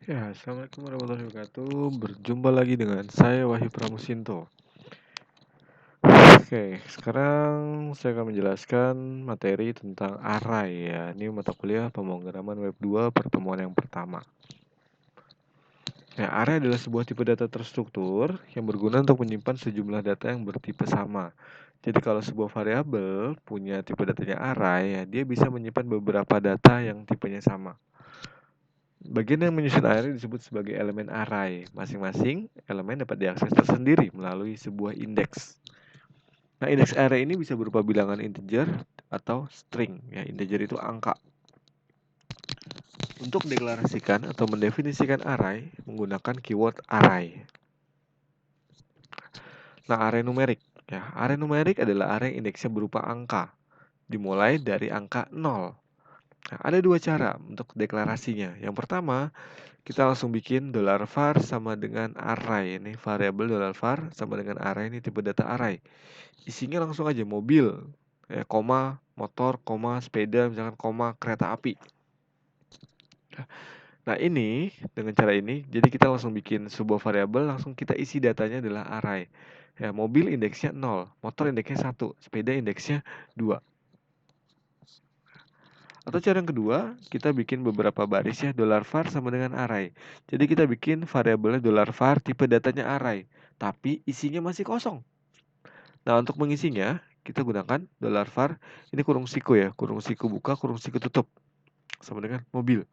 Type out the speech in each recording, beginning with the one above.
Ya, Assalamualaikum warahmatullahi wabarakatuh. Berjumpa lagi dengan saya Wahyu Pramusinto. Oke, sekarang saya akan menjelaskan materi tentang array ya. Ini mata kuliah pemrograman web 2 pertemuan yang pertama. Ya, array adalah sebuah tipe data terstruktur yang berguna untuk menyimpan sejumlah data yang bertipe sama. Jadi kalau sebuah variabel punya tipe datanya array, ya dia bisa menyimpan beberapa data yang tipenya sama. Bagian yang menyusun array disebut sebagai elemen array. Masing-masing elemen dapat diakses tersendiri melalui sebuah indeks. Nah, indeks array ini bisa berupa bilangan integer atau string. Ya, integer itu angka. Untuk deklarasikan atau mendefinisikan array menggunakan keyword array. Nah, array numerik. Ya, array numerik adalah array indeksnya berupa angka, dimulai dari angka 0. Nah, ada dua cara untuk deklarasinya. Yang pertama, kita langsung bikin $var sama dengan array. Ini variabel $var sama dengan array, ini tipe data array. Isinya langsung aja mobil, ya, koma, motor, koma, sepeda, misalkan koma, kereta api. Nah, ini dengan cara ini, jadi kita langsung bikin sebuah variabel, langsung kita isi datanya adalah array. Ya, mobil indeksnya 0, motor indeksnya 1, sepeda indeksnya 2. Atau cara yang kedua, kita bikin beberapa baris ya, $var sama dengan array. Jadi kita bikin variabelnya $var tipe datanya array, tapi isinya masih kosong. Nah, untuk mengisinya, kita gunakan $var, ini kurung siku ya, kurung siku buka, kurung siku tutup, sama dengan mobil.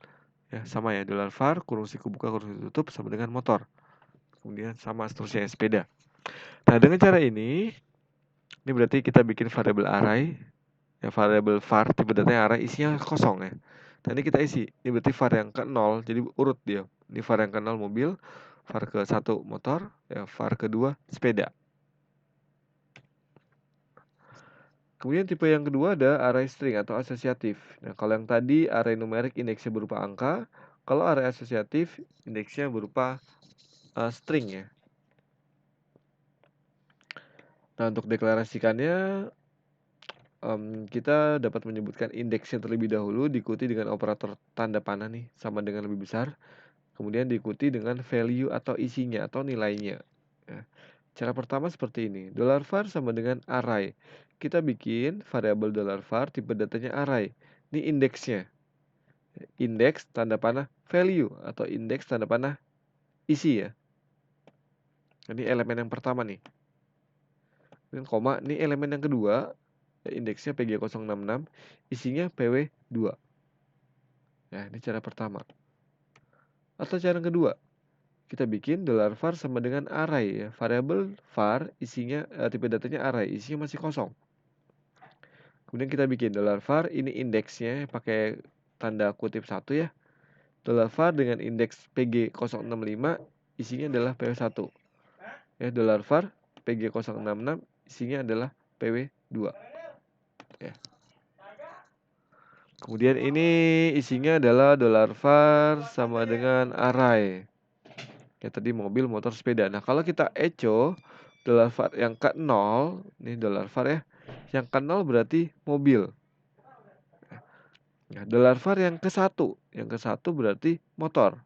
Ya, sama ya, $var, kurung siku buka, kurung siku tutup, sama dengan motor. Kemudian sama seterusnya sepeda. Nah, dengan cara ini berarti kita bikin variabel array, ya variabel var tipe datanya array, isinya kosong ya. Nah, ini kita isi. Ini berarti var yang ke 0, jadi urut dia. Ini var yang ke 0 mobil, var ke 1 motor, ya var kedua sepeda. Kemudian tipe yang kedua ada array string atau asosiatif. Nah, kalau yang tadi array numerik indeksnya berupa angka, kalau array asosiatif indeksnya berupa string ya. Nah, untuk deklarasikannya kita dapat menyebutkan indeksnya terlebih dahulu, diikuti dengan operator tanda panah nih, sama dengan lebih besar. Kemudian diikuti dengan value atau isinya atau nilainya. Ya. Cara pertama seperti ini. $var sama dengan array. Kita bikin variabel $var tipe datanya array. Ini indeksnya. Indeks tanda panah value atau indeks tanda panah isi ya. Ini elemen yang pertama nih. Dan koma, ini elemen yang kedua. Indeksnya PG066, isinya PW2. Ya, ini cara pertama. Atau cara kedua, kita bikin $var sama dengan array ya. Variabel var isinya tipe datanya array, isinya masih kosong. Kemudian kita bikin $var, ini indeksnya pakai tanda kutip 1 ya. $var dengan indeks PG065, isinya adalah PW1. Ya, $var PG066, isinya adalah PW2. Ya. Kemudian ini isinya adalah $var sama dengan array. Ya tadi mobil, motor, sepeda. Nah, kalau kita echo $var yang ke 0, ini $var ya. Yang ke 0 berarti mobil. Ya, $var yang ke 1, yang ke 1 berarti motor.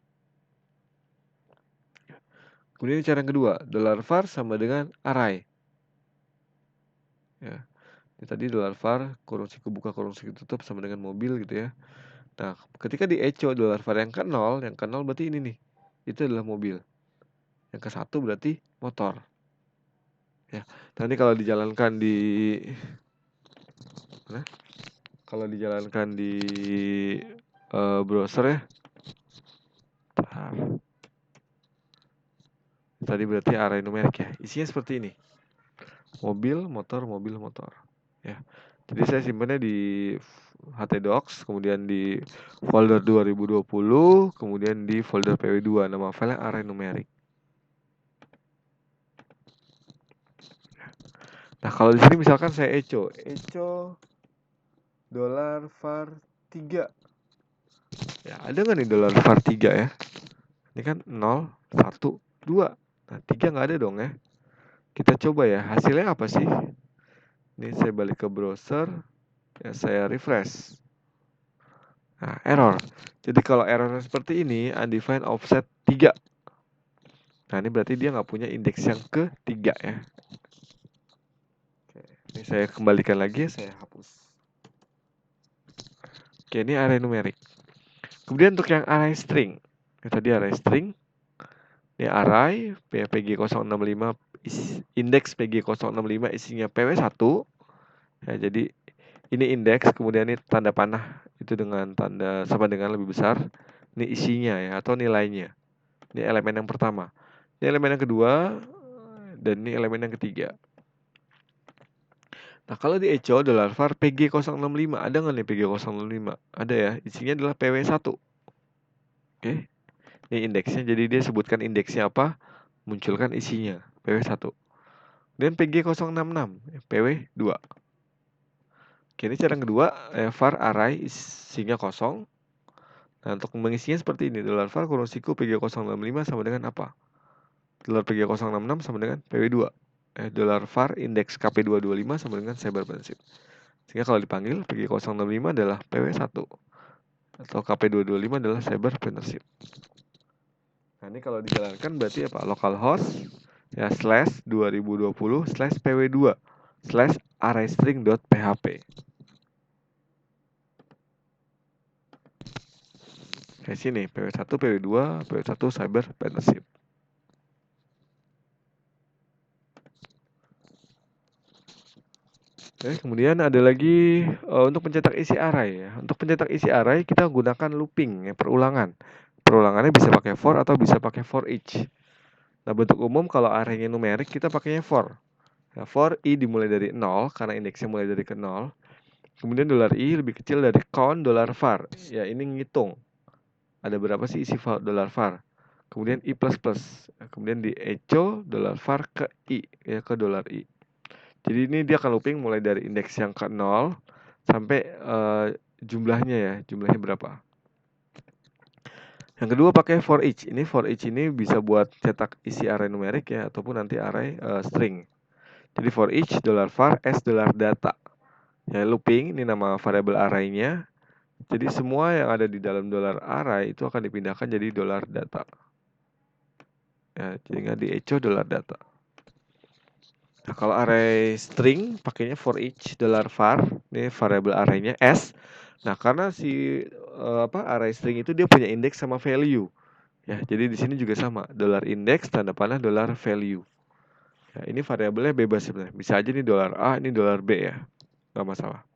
Kemudian cara yang kedua, $var sama dengan array. Ya. Ini tadi $var kurung siku buka kurung siku tutup sama dengan mobil gitu ya. Nah, ketika di echo $var yang ke 0, yang ke 0 berarti ini nih. Itu adalah mobil. Yang ke 1 berarti motor. Ya. Nanti kalau dijalankan di mana? Kalau dijalankan di browser ya. Tadi berarti array numerik ya. Isinya seperti ini. Mobil, motor, mobil, motor. Ya. Jadi saya simpannya di htdocs, kemudian di folder 2020, kemudian di folder pw2, nama filenya array numerik. Nah, kalau di sini misalkan saya echo $var 3. Ya, ada nggak nih $var 3 ya? Ini kan 0, 1, 2. Nah, 3 nggak ada dong ya. Kita coba ya, hasilnya apa sih? Ini saya balik ke browser, ya saya refresh. Nah, error. Jadi kalau error seperti ini, undefined offset 3. Nah, ini berarti dia nggak punya indeks yang ketiga ya. Oke, ini saya kembalikan lagi, saya hapus. Oke, ini array numerik. Kemudian untuk yang array string, ini tadi array string, ini array PG065, indeks PG065 isinya PW1. Ya, jadi ini indeks, kemudian ini tanda panah itu dengan tanda sama dengan lebih besar. Ini isinya ya, atau nilainya. Ini elemen yang pertama. Ini elemen yang kedua, dan ini elemen yang ketiga. Nah, kalau di echo $var PG065, ada nggak nih PG065? Ada ya, isinya adalah PW1. Oke, ini indeksnya, jadi dia sebutkan indeksnya apa, munculkan isinya, PW1. Dan PG066, PW2. Oke, ini cara yang kedua, var array isinya kosong. Nah, untuk mengisinya seperti ini, $var kurung siku PG065 sama dengan apa? $PG066 sama dengan PW2. $var indeks KP225 sama dengan cyber prinsip. Sehingga kalau dipanggil, PG065 adalah PW1 atau KP225 adalah cyber partnership. Nah, ini kalau dijalankan berarti apa? Localhost ya /2020/pw2 /arraystring.php. Kayak sini PW1, PW2, PW1 cyber partnership. Oke, kemudian ada lagi untuk pencetak isi array ya. Untuk pencetak isi array kita gunakan looping ya, perulangan. Perulangannya bisa pakai for atau bisa pakai for each. Nah, bentuk umum kalau arraynya numerik kita pakainya for. Nah, for i dimulai dari 0 karena indeksnya mulai dari ke 0. Kemudian $i lebih kecil dari count $var. Ya, ini ngitung. Ada berapa sih isi $var. Kemudian i++. Kemudian di echo $var ke i ya, ke $i. Jadi ini dia akan looping mulai dari indeks yang ke 0 sampai jumlahnya ya, jumlahnya berapa. Yang kedua pakai for each. Ini for each ini bisa buat cetak isi array numerik ya, ataupun nanti array string. Jadi for each $var s $data. Ya, looping ini nama variabel array-nya. Jadi semua yang ada di dalam $array itu akan dipindahkan jadi $data. Ya, sehingga di echo $data. Nah, kalau array string pakainya for each $var, ini variabel array-nya s. Nah, karena si array string itu dia punya indeks sama value. Ya, jadi di sini juga sama, $index tanda panah $value. Ya, ini variabelnya bebas sebenarnya. Bisa aja nih $A, ini $B ya. Nggak masalah.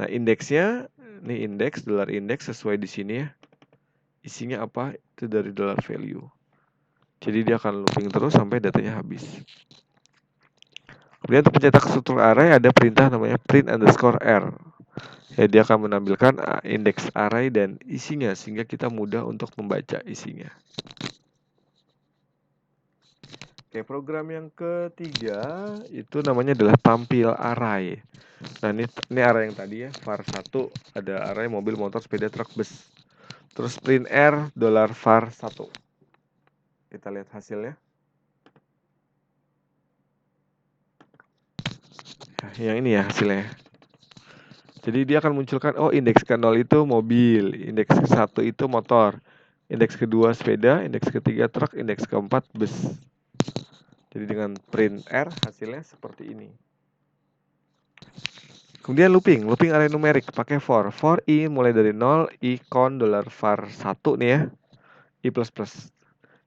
Nah, indeksnya ini indeks $index sesuai di sini ya. Isinya apa? Itu dari $value. Jadi dia akan looping terus sampai datanya habis. Kemudian untuk mencetak struktur array ada perintah namanya print_r. Ya, dia akan menampilkan indeks array dan isinya sehingga kita mudah untuk membaca isinya. Oke, program yang ketiga itu namanya adalah tampil array. Nah, ini array yang tadi ya, var1 ada array mobil, motor, sepeda, truk, bus. Terus print r $var1. Kita lihat hasilnya. Nah, yang ini ya hasilnya. Jadi dia akan munculkan, oh indeks ke-0 itu mobil, indeks ke-1 itu motor, indeks kedua sepeda, indeks ketiga truk, indeks keempat bus. Jadi dengan print r hasilnya seperti ini. Kemudian looping array numerik pakai for i mulai dari 0, i count $var1 nih ya, i++.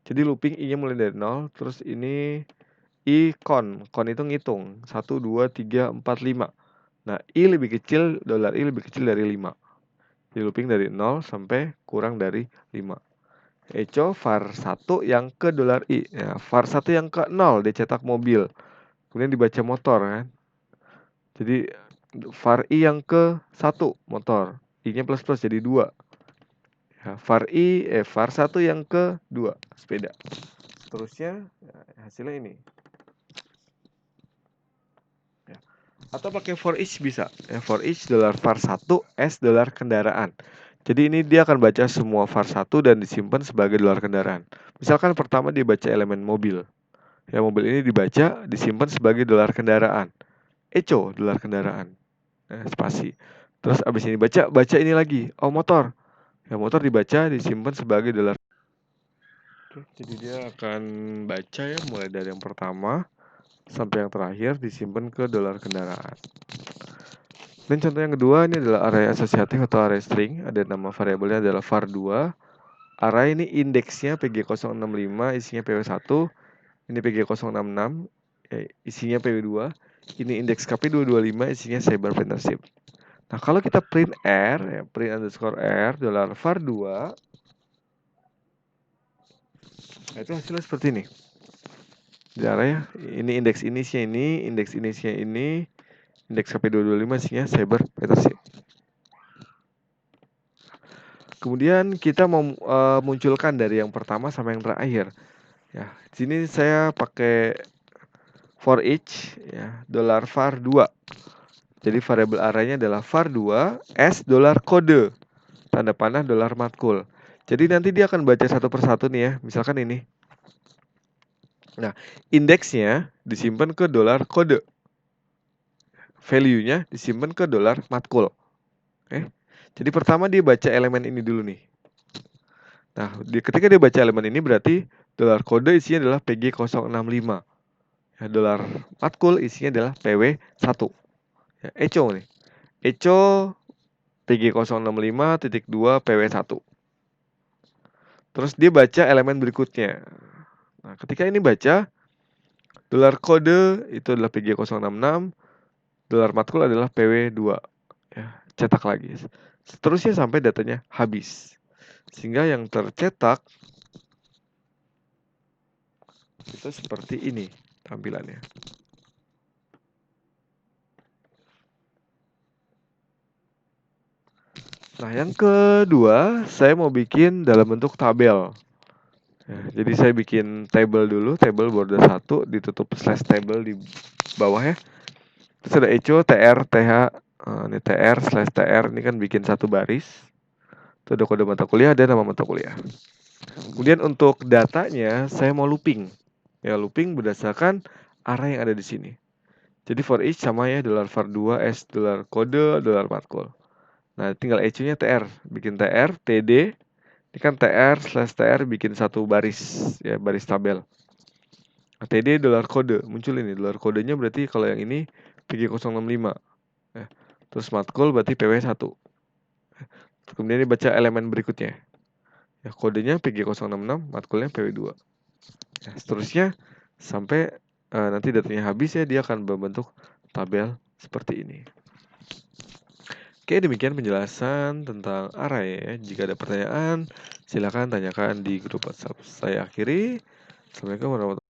Jadi looping i-nya mulai dari 0, terus ini i count itu ngitung 1, 2, 3, 4, 5. Nah, i lebih kecil, $i lebih kecil dari 5. Jadi looping dari 0 sampai kurang dari 5. Echo var1 yang ke $i. Ya, var1 yang ke 0 dia cetak mobil. Kemudian dibaca motor kan. Jadi var i yang ke 1 motor. I-nya plus jadi 2. Ya, var1 yang ke 2 sepeda. Seterusnya ya, hasilnya ini. Ya. Atau pakai for each bisa. Ya, for each $var1 s $kendaraan. Jadi ini dia akan baca semua var1 dan disimpan sebagai $kendaraan. Misalkan pertama dia baca elemen mobil. Ya, mobil ini disimpan sebagai $kendaraan. Echo $kendaraan. Spasi. Terus abis ini baca ini lagi. Oh, motor. Ya, motor dibaca, disimpan sebagai dolar. Jadi dia akan baca ya mulai dari yang pertama sampai yang terakhir disimpan ke dolar kendaraan. Dan contoh yang kedua ini adalah array asosiatif atau array string. Ada nama variabelnya adalah var2. Array ini indeksnya PG065, isinya PW1. Ini PG066, isinya PW2. Ini indeks KP225, isinya cyber partnership. Nah, kalau kita print R, ya, print underscore R, dolar var2, nah itu hasilnya seperti ini. Di array, ini indeks inisinya ini, indeks inisinya ini, indeks KP225, isinya cyber partnership. Kemudian kita mau munculkan dari yang pertama sampai yang terakhir. Ya, di sini saya pakai for each ya, dolar var2. Jadi variabel arraynya adalah var2 s dolar kode tanda panah dolar matkul. Jadi nanti dia akan baca satu persatu nih ya. Misalkan ini. Nah, indeksnya disimpan ke dolar kode. Value-nya disimpan ke dolar matkul. Oke. Jadi pertama dia baca elemen ini dulu nih. Nah, ketika dia baca elemen ini berarti dolar kode isinya adalah PG065. Ya, dolar matkul isinya adalah PW1. Ya, echo nih. Echo PG065.2 PW1. Terus dia baca elemen berikutnya. Nah, ketika ini baca, dolar kode itu adalah PG066, dolar matkul adalah PW2. Ya, cetak lagi. Seterusnya sampai datanya habis. Sehingga yang tercetak itu seperti ini tampilannya. Nah, yang kedua, saya mau bikin dalam bentuk tabel. Ya, jadi saya bikin table dulu, table border 1, ditutup slash table di bawah ya. Terus ada echo, tr, th, ini tr, slash tr, ini kan bikin satu baris. Itu ada kode mata kuliah dan nama mata kuliah. Kemudian untuk datanya, saya mau looping. Ya, looping berdasarkan array yang ada di sini. Jadi for each sama ya, dolar var2, s, dolar kode, dolar matkul. Nah, tinggal echo-nya tr, bikin tr, td, ini kan tr slash tr bikin satu baris, ya baris tabel. Nah, td dolar kode, muncul ini, dolar kodenya berarti kalau yang ini PG065. Ya. Terus matkul berarti PW1. Kemudian dibaca elemen berikutnya. Ya, kodenya PG066, matkulnya PW2. Ya, seterusnya sampai nanti datanya habis ya, dia akan berbentuk tabel seperti ini. Oke, demikian penjelasan tentang array ya. Jika ada pertanyaan, silakan tanyakan di grup WhatsApp. Saya akhiri. Assalamualaikum warahmatullahi wabarakatuh.